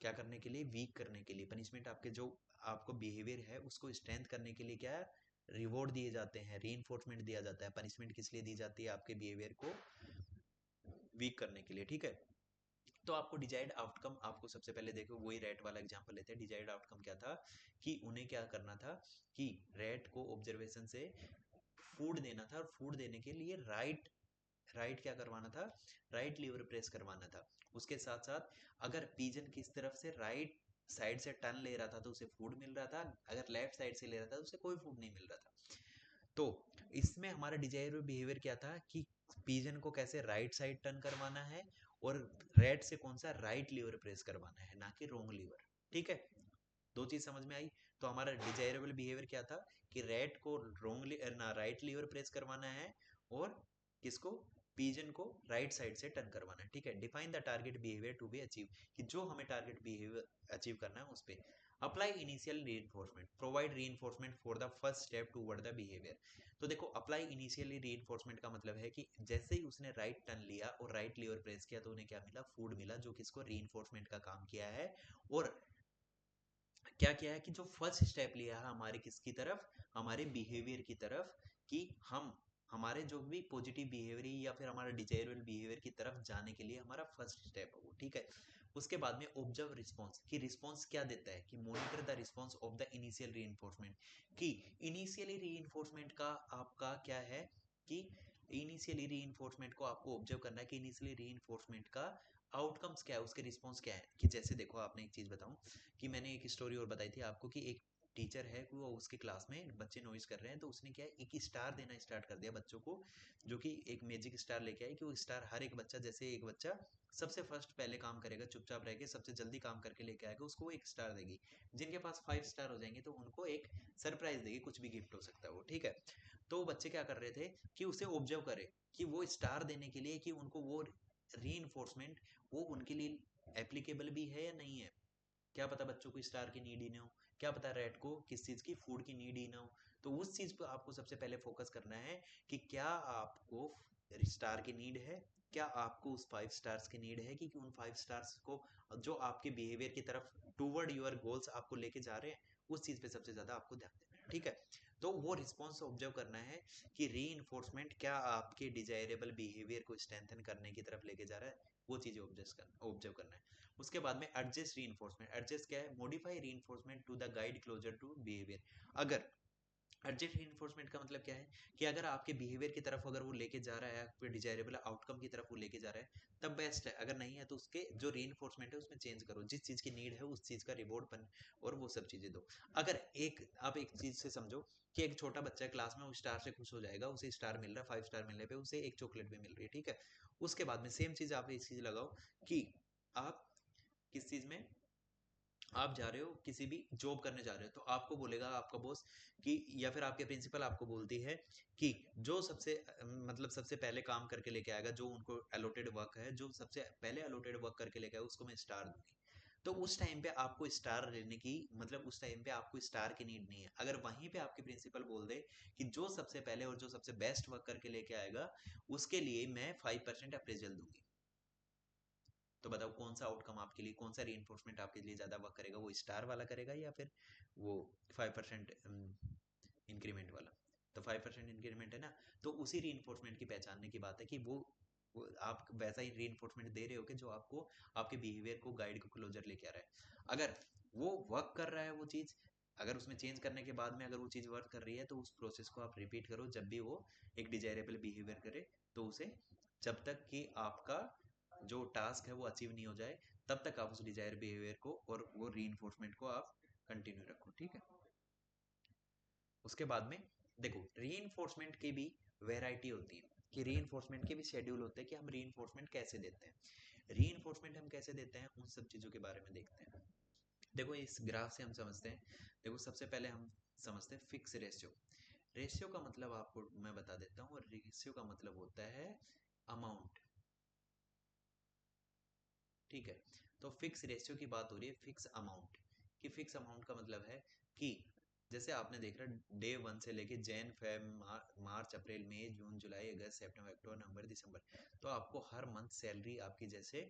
क्या करने के लिए, वीक करने के लिए। पनिशमेंट आपके जो आपको बिहेवियर है उसको स्ट्रेंथ करने के लिए क्या है, रिवॉर्ड दिए जाते हैं, रीइंफोर्समेंट दिया जाता है। पनिशमेंट किस लिए दी जाती है, आपके बिहेवियर को वीक करने के लिए। ठीक है, तो आपको डिजायर्ड आउटकम, आपको सबसे पहले देखो वही रैट वाला एग्जांपल लेते हैं। डिजायर्ड आउटकम क्या था, कि उन्हें क्या करना था, कि रैट को ऑब्जर्वेशन से फूड देना था, और फूड देने के लिए राइट राइट क्या करवाना था, राइट लीवर प्रेस करवाना था। उसके साथ साथ अगर पीजन किस तरफ से राइट साइड से टर्न ले रहा था तो उसे फूड मिल रहा था, अगर लेफ्ट साइड से ले रहा था तो उसे कोई फूड नहीं मिल रहा था। तो इसमें हमारा डिजायरेबल बिहेवियर क्या था, कि पीजन को कैसे राइट साइड टर्न करवाना है, और रेड से कौन सा राइट लीवर प्रेस करवाना है, ना कि रोंग लीवर। ठीक है, दो चीज समझ में आई। तो हमारा डिजायरेबल बिहेवियर क्या था, कि रेड को रोंग ना राइट लीवर प्रेस करवाना है, और किसको, पीजन को राइट साइड से टर्न करवाना है। ठीक है, define the target behaviour to be achieve, कि जो हमें टारगेट बिहेवियर अचीव करना है उस पे। Apply initial reinforcement, provide reinforcement for the first step toward the behaviour. तो देखो, अप्लाई इनिशियली रीइंफोर्समेंट का मतलब है कि जैसे ही उसने राइट टर्न लिया और राइट लीवर प्रेस किया तो उन्हें क्या मिला, फूड मिला, जो किसको, रीइंफोर्समेंट का काम किया है। और क्या किया है, कि जो फर्स्ट स्टेप लिया है हमारे किसकी तरफ, हमारे बिहेवियर की तरफ, कि हम हमारे जो भी पॉजिटिव बिहेवियर या फिर हमारा डिजायरेबल बिहेवियर की तरफ जाने के लिए हमारा फर्स्ट स्टेप है वो। ठीक है, उसके बाद में ऑब्जर्व रिस्पॉन्स, कि रिस्पॉन्स क्या देता है, कि monitor the response of the initial reinforcement, कि इनिशियली रीइंफोर्समेंट का आपका क्या है, कि इनिशियली रीइंफोर्समेंट को आपको ऑब्जर्व करना है, कि इनिशियली रीइंफोर्समेंट का आउटकम्स क्या है, उसके रिस्पॉन्स क्या है। कि जैसे देखो, आपने एक चीज बताऊं, कि मैंने एक स्टोरी और बताई थी आपको, कि एक टीचर है कि वो उसके क्लास में बच्चे नॉइज कर रहे हैं, तो उसने क्या है, एक स्टार देना स्टार्ट कर दिया बच्चों को, जो कि एक मैजिक स्टार लेके आई, कि वो स्टार हर एक बच्चा, जैसे एक बच्चा सबसे फर्स्ट पहले काम करेगा, चुपचाप रह के सबसे जल्दी काम करके लेके आएगा, उसको वो एक स्टार देगी। जिनके पास 5 स्टार हो जाएंगे तो उनको एक सरप्राइज देगी, कुछ भी गिफ्ट हो सकता है वो। ठीक है, तो बच्चे क्या कर रहे थे, कि उसे ऑब्जर्व करे, कि वो स्टार देने के लिए, कि उनको वो री वो उनके लिए एप्लीकेबल भी है या नहीं है। क्या पता बच्चों को स्टार की नीड ही ना हो, क्या पता रेड को किस चीज की, फूड की नीड ही ना हो। तो उस चीज पर आपको सबसे पहले फोकस करना है, कि क्या आपको स्टार की नीड है, क्या आपको उस 5 स्टार्स की नीड है, कि उन 5 स्टार्स को जो आपके बिहेवियर की तरफ टूवर्ड योर गोल्स आपको लेके जा रहे हैं, उस चीज पे सबसे ज्यादा आपको ध्यान देना है। ठीक है, तो वो रिस्पॉन्स ऑब्जर्व करना है, कि री क्या आपके डिजायरेबल बिहेवियर को स्ट्रेंथन करने की तरफ लेके जा रहा है, वो चीजें ऑब्जर्व करना है। उसके बाद में एडजस्ट रीइंफोर्समेंट, एडजस्ट क्या है, modify reinforcement to the guide closure to behaviour. अगर एडजस्ट रीइंफोर्समेंट का मतलब क्या है, कि अगर आपके बिहेवियर की तरफ अगर वो लेके जा रहा है, आपके डिजायरेबल आउटकम की तरफ वो लेके जा रहा है, तब बेस्ट है। अगर नहीं है तो उसके जो रीइंफोर्समेंट है उसमें चेंज करो, जिस चीज की नीड है उस चीज का रिवॉर्ड बन, और वो सब चीजें दो। अगर एक आप एक चीज से समझो, कि एक छोटा बच्चा है क्लास में, वो स्टार से खुश हो जाएगा, उसे स्टार मिल रहा है, 5 स्टार मिलने पे उसे एक चॉकलेट भी मिल रही है। ठीक है, उसके बाद में सेम चीज आप एक चीज लगाओ, कि आप किस चीज में, आप जा रहे हो किसी भी जॉब करने जा रहे हो, तो आपको बोलेगा आपका बॉस कि, या फिर आपके प्रिंसिपल आपको बोलती है कि जो सबसे मतलब सबसे पहले काम करके लेके आएगा, जो उनको अलॉटेड वर्क है, जो सबसे पहले अलॉटेड वर्क करके लेके आएगा उसको मैं स्टार दूंगी। तो उस टाइम पे आपको स्टार लेने की, मतलब उस टाइम पे आपको स्टार की नीड नहीं है। अगर वहीं पे आपके प्रिंसिपल बोल दे कि जो सबसे पहले और जो सबसे बेस्ट वर्क करके लेके आएगा उसके लिए मैं 5% अप्रेजल दूंगी, तो बताओ कौन सा आउटकम आपके लिए, कौन सा रीइंफोर्समेंट आपके लिए ज्यादा वर्क करेगा, वो स्टार वाला करेगा या फिर वो 5% इंक्रीमेंट वाला? तो 5% इंक्रीमेंट है ना, तो उसी रीइंफोर्समेंट की पहचानने की बात है कि वो आप वैसा ही रीइंफोर्समेंट दे रहे हो कि जो आपको आपके बिहेवियर को, गाइड को क्लोजर लेके आ रहा है। अगर वो वर्क कर रहा है वो चीज, अगर उसमें चेंज करने के बाद में अगर वो चीज वर्क कर रही है, तो उस प्रोसेस को आप रिपीट करो जब भी वो एक डिजायरेबल बिहेवियर करे, तो उसे, जब तक कि आपका जो टास्क है वो अचीव नहीं हो जाए, तब तक आप उस डिजायर बिहेवियर को और वो रीइंफोर्समेंट को आप कंटिन्यू रखो, ठीक है। उसके बाद में देखो, रीइंफोर्समेंट की भी वेराइटी होती है, कि रीइंफोर्समेंट के भी शेड्यूल होते हैं कि हम रीइंफोर्समेंट कैसे देते हैं। रीइंफोर्समेंट हम कैसे देते हैं उन सब चीजों के बारे में देखते हैं। देखो इस ग्राफ से हम समझते हैं। देखो सबसे पहले हम समझते हैं फिक्स रेशियो। रेशियो का मतलब आपको मैं बता देता हूँ, रेशियो का मतलब होता है अमाउंट, ठीक है। तो फिक्स रेशियो की बात हो रही है, फिक्स अमाउंट कि फिक्स अमाउंट का मतलब है कि जैसे आपने देख रहा डे 1 से लेके जैन फेब मार्च अप्रैल मई जून जुलाई अगस्त सितंबर अक्टूबर नवंबर दिसंबर, तो आपको हर मंथ सैलरी आपकी जैसे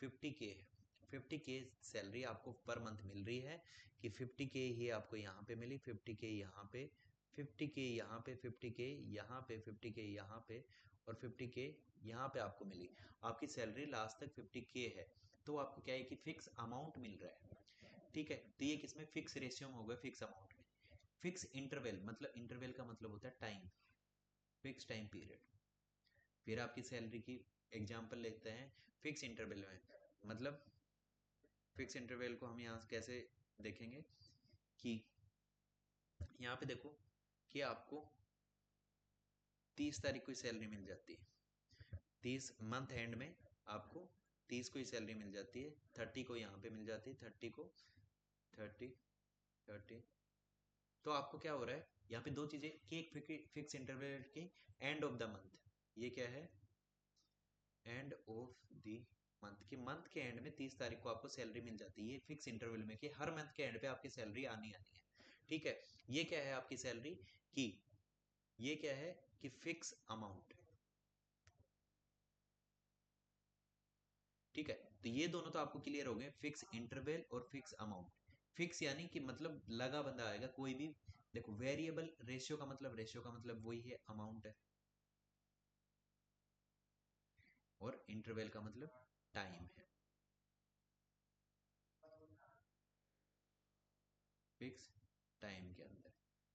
50K है, 50K सैलरी आपको पर मंथ मिल रही है, कि 50K ही आपको यहाँ पे मिली, 50K यहाँ पे, 50K यहाँ पे, 50K यहाँ पे, 50K यहाँ पे और 50K यहाँ पे आपको मिली। आपकी सैलरी लास्ट तक 50K है, तो आपको क्या है कि फिक्स अमाउंट मिल रहा है, ठीक है। तो ये किसमें फिक्स रेशियो में होगा, फिक्स अमाउंट में। फिक्स इंटरवल, मतलब इंटरवल का मतलब होता है टाइम, फिक्स टाइम पीरियड। फिर आपकी सैलरी की एग्जांपल लेते हैं फिक्स इंटरवल में, मतलब फिक्स इंटरवल को हम यहाँ कैसे देखेंगे कि यहाँ पे देखो कि आपको 30 तारीख को सैलरी मिल जाती है, 30 मंथ एंड में आपको 30 को ही सैलरी मिल जाती है, 30 को यहाँ पे मिल जाती है, 30 को, 30, 30। तो आपको क्या हो रहा है यहाँ पे दो चीजें कि एक फिक्स इंटरवल की एंड ऑफ द मंथ, ये क्या है, एंड ऑफ द मंथ, कि मंथ के एंड में 30 तारीख को आपको सैलरी मिल जाती है, ये फिक्स इंटरवल में कि हर मंथ के एंड पे आपकी सैलरी आनी आनी है, ठीक है। ये क्या है आपकी सैलरी की, ये क्या है कि फिक्स अमाउंट, ठीक है। तो ये दोनों तो आपको क्लियर हो गए, फिक्स इंटरवल और फिक्स अमाउंट। फिक्स यानी कि मतलब लगा बंदा आएगा कोई भी। देखो वेरिएबल रेशियो का मतलब, रेशियो का मतलब वही है अमाउंट है, और इंटरवल का मतलब टाइम है, फिक्स टाइम के अंदर,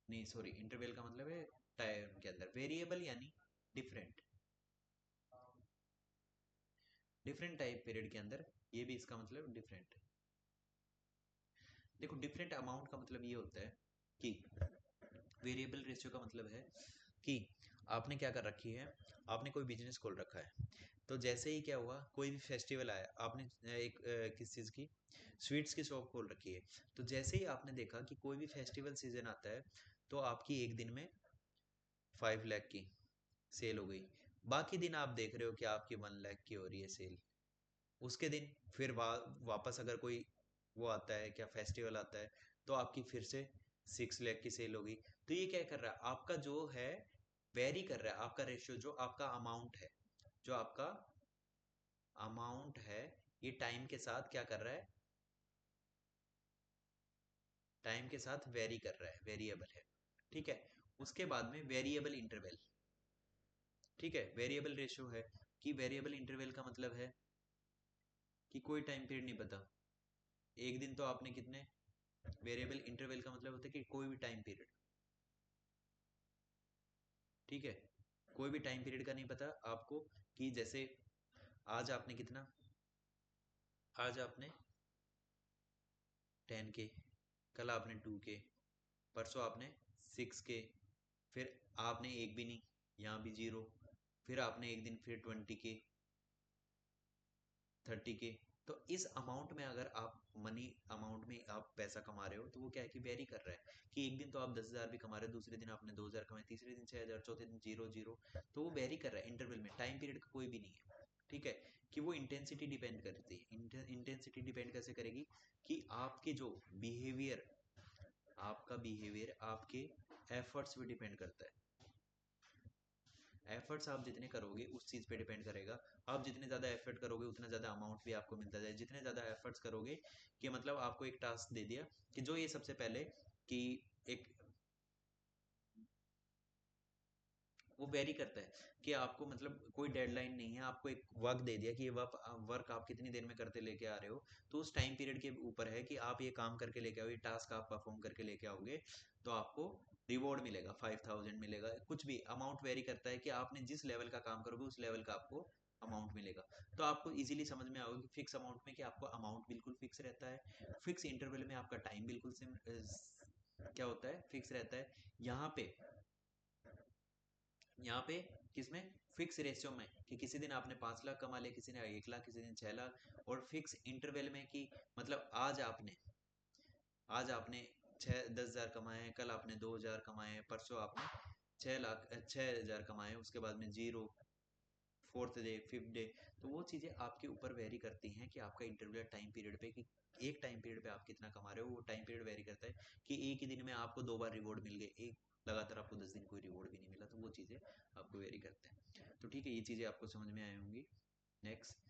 नहीं सॉरी, इंटरवल का मतलब है टाइम के अंदर, वेरिएबल यानी डिफरेंट, डिफरेंट टाइप पीरियड के अंदर, ये भी इसका मतलब डिफरेंट। देखो डिफरेंट अमाउंट का मतलब ये होता है कि वेरिएबल रेशियो का मतलब है कि आपने क्या कर रखी है, आपने कोई बिजनेस खोल रखा है, तो जैसे ही क्या हुआ कोई भी फेस्टिवल आया, आपने एक किस चीज़ की, स्वीट्स की शॉप खोल रखी है, तो जैसे ही आपने देखा कि कोई भी फेस्टिवल सीजन आता है, तो आपकी एक दिन में 5 लाख की सेल हो गई, बाकी दिन आप देख रहे हो कि आपकी 1 लाख की हो रही है सेल। उसके दिन फिर वापस अगर कोई वो आता है, क्या फेस्टिवल आता है, तो आपकी फिर से 6 लाख की सेल होगी। तो ये क्या कर रहा है, आपका जो है वेरी कर रहा है, आपका रेशियो जो आपका अमाउंट है, जो आपका अमाउंट है, ये टाइम के साथ क्या कर रहा है, टाइम के साथ वेरी कर रहा है, वेरिएबल है, ठीक है। उसके बाद में वेरिएबल इंटरवल, ठीक है, वेरिएबल रेशियो है, कि वेरिएबल इंटरवल का मतलब है कि कोई टाइम पीरियड नहीं पता, एक दिन तो आपने कितने, वेरिएबल इंटरवल का मतलब होता है कि कोई भी टाइम पीरियड, ठीक है, कोई भी टाइम पीरियड का नहीं पता आपको, कि जैसे आज आपने कितना, आज आपने 10K, कल आपने 2K, परसों आपने 6K, फिर आपने एक भी नहीं, यहाँ भी जीरो, फिर आपने एक दिन फिर 20K, 30K। तो इस अमाउंट में अगर आप मनी अमाउंट में आप पैसा कमा रहे हो तो वो क्या है कि वेरी कर रहा है कि एक दिन तो आप 10,000 भी कमा रहे हो, दूसरे दिन आपने 2,000 कमाए, तीसरे दिन 6,000, चौथे दिन 0 0, तो वो वेरी कर रहा है इंटरवल में, टाइम पीरियड का कोई भी नहीं है। ठीक है, कि वो इंटेंसिटी डिपेंड करती है। इंटेंसिटी डिपेंड कैसे करेगी कि आपके जो बिहेवियर, आपका बिहेवियर आपके एफर्ट्स पे डिपेंड करता है। एफर्ट्स आप जितने करोगे उस चीज पे डिपेंड करेगा। आप जितने ज्यादा एफर्ट करोगे उतना ज्यादा अमाउंट भी आपको मिलता जाए। जितने ज्यादा एफर्ट्स करोगे कि मतलब आपको एक टास्क दे दिया कि जो ये सबसे पहले कि एक वो वेरी करता है कि आपको मतलब कोई डेडलाइन नहीं है, आपको एक वर्क दे दिया कि ये वर्क आप कितनी देर में करते लेके आ रहे हो, तो उस टाइम पीरियड के ऊपर है कि आप ये काम करके लेके आओ, ये टास्क आप परफॉर्म करके लेके आओगे तो आपको रिवॉर्ड मिलेगा, 5,000 मिलेगा, कुछ भी अमाउंट वेरी करता है कि आपने जिस लेवल का काम करोगे उस लेवल का आपको अमाउंट मिलेगा। तो आपको इजीली समझ में आओगे फिक्स अमाउंट में कि आपको अमाउंट बिल्कुल फिक्स रहता है, फिक्स इंटरवल में आपका टाइम बिल्कुल क्या होता है, फिक्स रहता है। यहाँ पे यहाँ पे किसमें, फिक्स रेशियो में कि किसी दिन आपने 5 लाख कमा लिया, किसी ने 1 लाख, किसी दिन 6 लाख, और फिक्स इंटरवल में कि मतलब आज आपने 10,000 कमाए हैं, कल आपने 2,000 कमाए हैं, परसों आपने 6 लाख 6,000 कमाए हैं, उसके बाद में 0, फोर्थ डे, फिफ्थ डे। तो वो चीजें आपके ऊपर वेरी करती हैं कि आपका इंटरवल टाइम पीरियड पे कि एक टाइम पीरियड पे आप कितना कमा रहे हो, वो टाइम पीरियड वेरी करता है कि एक ही दिन में आपको 2 बार रिवॉर्ड मिल गए, एक लगातार आपको 10 दिन कोई रिवॉर्ड भी नहीं मिला, तो वो चीजें आपको वेरी करते हैं। तो ठीक है, ये चीजें आपको समझ में आई होंगी। नेक्स्ट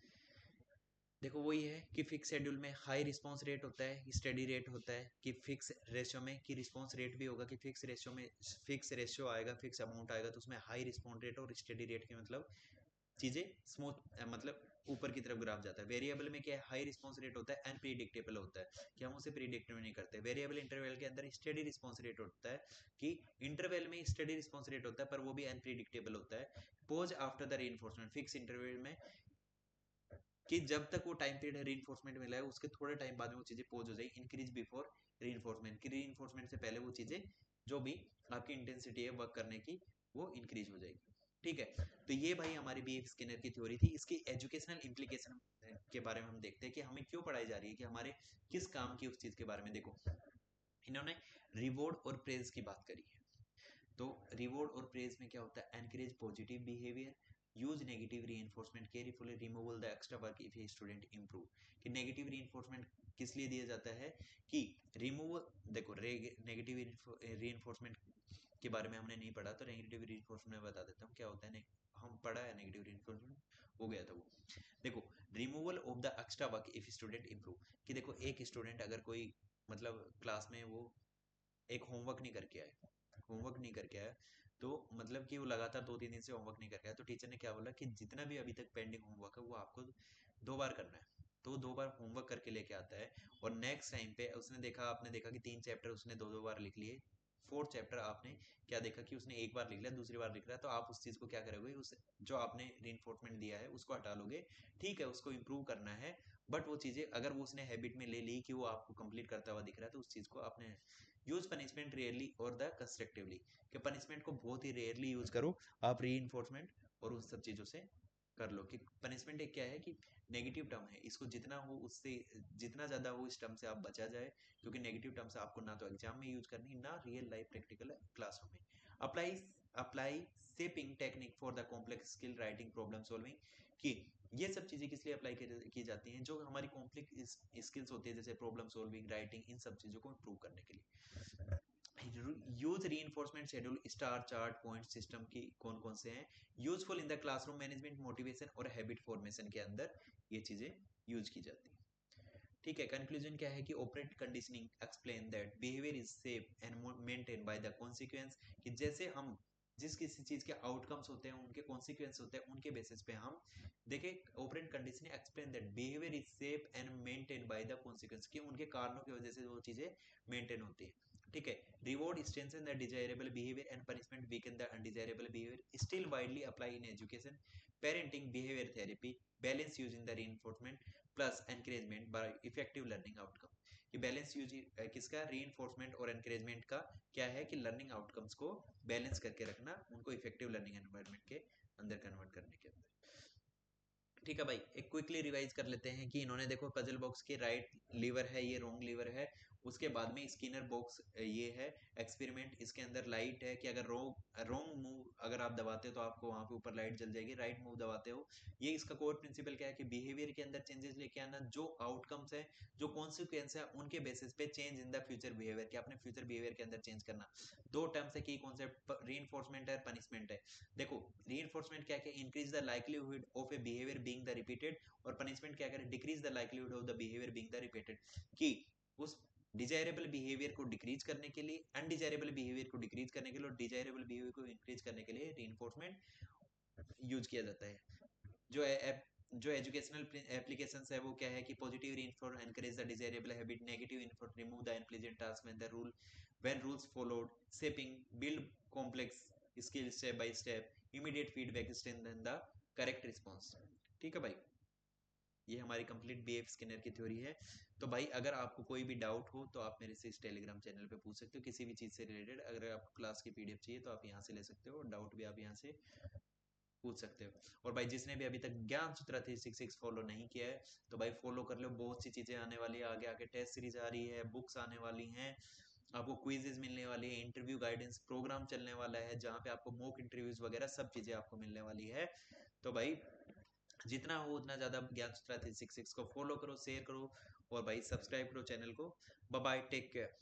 देखो वही है कि फिक्स शेड्यूल में हाई रिस्पांस रेट होता है, स्टेडी रेट होता है, कि फिक्स रेशियो में कि रिस्पांस रेट भी होगा कि फिक्स रेशियो में फिक्स रेशियो आएगा, फिक्स अमाउंट आएगा, तो उसमें हाई रिस्पांस रेट और स्टेडी रेट के मतलब चीजें स्मूथ मतलब ऊपर की तरफ ग्राफ जाता है। वेरिएबल में क्या है, हाई रिस्पांस रेट होता है, अनप्रिडिक्टेबल होता है कि हम उसे प्रिडिक्ट नहीं करते। वेरिएबल इंटरवल के अंदर स्टेडी रिस्पांस रेट होता है कि इंटरवल में स्टेडी रिस्पांस रेट होता है पर वो भी अनप्रिडिक्टेबल होता है। Pose after the reinforcement, fix interval में कि जब तक वो टाइम पीरियड रीइंफोर्समेंट मिला है उसके थोड़े टाइम बाद में वो चीजें पोज हो जाएगी। इंक्रीज बिफोर रीइंफोर्समेंट, कि रीइंफोर्समेंट से पहले वो चीजें जो भी आपकी इंटेंसिटी है वर्क करने की वो इंक्रीज हो जाएगी। ठीक है, तो ये भाई हमारी बी एफ स्किनर की थ्योरी थी। इसकी एजुकेशनल इम्प्लीकेशन के बारे में हम देखते हैं कि हमें क्यों पढ़ाई जा रही है, कि हमारे किस काम की उस चीज के बारे में। देखो इन्होंने रिवॉर्ड और प्रेज की बात करी है, तो रिवॉर्ड और प्रेज में क्या होता है, encourage positive behaviour, use negative reinforcement, carefully removal the extra work if a student improve. कि नेगेटिव रीइंफोर्समेंट किस लिए दिया जाता है कि रिमूव, देखो नेगेटिव रीइंफोर्समेंट के बारे में हमने नहीं पढ़ा, तो नेगेटिव रीइंफोर्समेंट में बता देता हूँ क्या होता है। हम पढ़ा है नेगेटिव रीइंफोर्समेंट, हो गया था वो। देखो removal of the extra work if student improve, कि देखो एक स्टूडेंट अगर कोई मतलब क्लास में वो एक होमवर्क नहीं करके आए, होमवर्क नहीं करके आया, तो मतलब कि वो लगातार 2 3 दिन से होमवर्क नहीं करके आया, तो टीचर ने क्या बोला कि जितना भी अभी तक पेंडिंग होमवर्क है वो आपको 2 बार करना है। तो वो 2 बार होमवर्क करके लेके आता है, और नेक्स्ट टाइम पे उसने देखा, आपने देखा कि 3 चैप्टर उसने 2 2 बार लिख लिए, फोर्थ चैप्टर आपने क्या देखा कि उसने 1 बार लिख लिया, दूसरी बार लिख रहा है, तो आप उस चीज को क्या करोगे, उस जो आपने रीइंफोर्समेंट दिया है उसको हटा लोगे। ठीक है, उसको इम्प्रूव करना है, बट वो चीजें अगर वो उसने हैबिट में ले ली कि वो आपको कंप्लीट करता हुआ दिख रहा है, तो उस चीज को आपने यूज पनिशमेंट रेयरली और द कंस्ट्रक्टिवली, कि पनिशमेंट को बहुत ही रेयरली यूज करो आप री और उन सब चीजों से कर लो। कि पनिशमेंट एक क्या है कि नेगेटिव टर्म है, इसको जितना हो उससे जितना ज्यादा हो इस टर्म से आप बचा जाए, क्योंकि नेगेटिव टर्म से आपको ना तो एग्जाम में यूज करनी, ना रियल लाइफ प्रैक्टिकल क्लासरूम में। Apply apply shaping technique for the complex skill writing problem solving, कि ये सब चीजें किस लिए अप्लाई की जाती हैं, जो हमारी कॉम्प्लेक्स स्किल्स होती है जैसे प्रॉब्लम सॉल्विंग, राइटिंग, इन सब चीजों को इम्प्रूव करने के लिए। Use reinforcement schedule, star chart point system की कौन कौन से हैं, useful in the classroom management, motivation और हैबिट फॉर्मेशन के अंदर ये चीजें यूज की जाती हैं। ठीक है, कंक्लूजन क्या है कि operate conditioning explain that behaviour is safe and maintain by the consequence, कि जैसे हम जिस किसी चीज के आउटकम्स होते हैं उनके कॉन्सिक्वेंस होते हैं, उनके बेसिस पे हम देखें। Operate conditioning explain that behaviour is safe and maintain by the consequence, कि उनके कारणों की वजह से वो चीजें मेंटेन होती है। ठीक है, reward strengthen the desirable behavior and punishment weaken the undesirable behavior, still widely apply in education, parenting, behavior therapy, balance using the reinforcement plus encouragement bye effective learning outcome. कि बैलेंस यूज किसका, रीइंफोर्समेंट और एनकरेजमेंट का क्या है कि लर्निंग आउटकम्स को बैलेंस करके रखना, उनको इफेक्टिव लर्निंग एनवायरनमेंट के अंदर कन्वर्ट करने के अंदर। ठीक है भाई, एक क्विकली रिवाइज कर लेते हैं कि इन्होंने देखो पजल बॉक्स के राइट लीवर है, ये रॉन्ग लीवर है। उसके बाद में स्किनर बॉक्स ये है एक्सपेरिमेंट, इसके अंदर लाइट है कि अगर रॉन्ग मूव अगर आप दबाते हो तो आपको वहां पे ऊपर लाइट जल जाएगी, राइट मूव दबाते हो। ये इसका कोर प्रिंसिपल क्या है कि बिहेवियर के अंदर चेंजेस लेके आना, जो आउटकम्स है, जो कॉन्सिक्वेंस है, उनके बेसिस पे change in the future behaviour, कि अपने फ्यूचर बिहेवियर के अंदर चेंज करना। दो टर्म्स है की कॉन्सेप्ट, रीइंफोर्समेंट है, पनिशमेंट है। देखो रीइंफोर्समेंट क्या है, increase the likelihood of A behaviour being the repeated, और पनिशमेंट क्या करे, decrease the likelihood of the behaviour being the repeated, कि उस डिजायरेबल बिहेवियर को डिक्रीज करने के लिए, अनडिजायरेबल बिहेवियर को डिक्रीज करने के लिए और डिजायरेबल बिहेवियर को इंक्रीज करने के लिए रीइंफोर्समेंट यूज किया जाता है। जो जो एजुकेशनल एप्लीकेशंस है वो क्या है कि positive reinforce encourage the desirable habit, negative reinforce remove the unpleasant task when the rule when rules followed, shaping build complex skill step by step, immediate feedback strengthen the correct response. ठीक है भाई, ये हमारी कंप्लीट बीएफ स्किनर की थ्योरी है। तो भाई अगर आपको कोई भी डाउट हो तो आप मेरे से इस टेलीग्राम चैनल पे पूछ सकते हो किसी भी चीज़ से रिलेटेड। अगर आपको क्लास की पीडीएफ चाहिए तो आप यहाँ से ले सकते हो, डाउट भी आप यहाँ से पूछ सकते हो। और भाई जिसने भी अभी तक ज्ञान सूत्रा 366 फॉलो नहीं किया है तो भाई फॉलो कर लो, बहुत सी चीज़ें आने वाली है, आगे आगे टेस्ट सीरीज आ रही है, बुक्स आने वाली हैं, आपको क्विजेज मिलने वाली है, इंटरव्यू गाइडेंस प्रोग्राम चलने वाला है जहाँ पे आपको मॉक इंटरव्यूज वगैरह सब चीज़ें आपको मिलने वाली है। तो भाई जितना हो उतना ज़्यादा ज्ञान सूत्रा 366 को फॉलो करो, शेयर करो और भाई सब्सक्राइब करो चैनल को। Bye bye, take care.